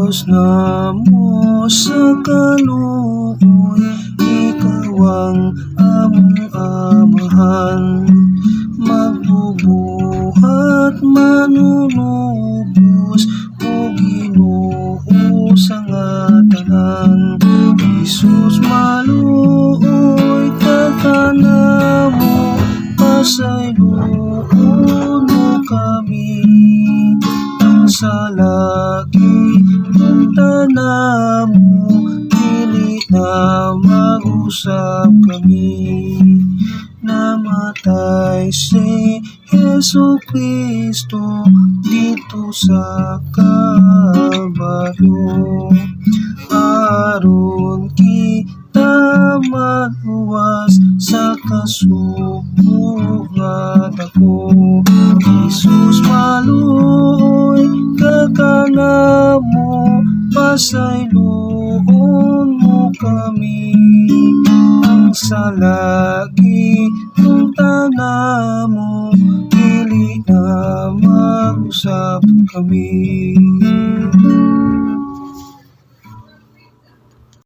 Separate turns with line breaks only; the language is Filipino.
Diyos na mo sa kaluoy, ikaw ang among amahan. Magbubuhat manunubos o Ginoo sa nga tanan. Jesus maluoy kakanamo, pasayloon mo kami. Ang salagi punta namo, dili na mag-usap kami. Namatay si Hesu Kristo dito sa Kalbaryo, aron kita maluwas sa kasuko nga dako. Jesus maluoy kakanamo, pasayloon mo kami. Ang salagi ng tanamo, dili na mag-usap kami.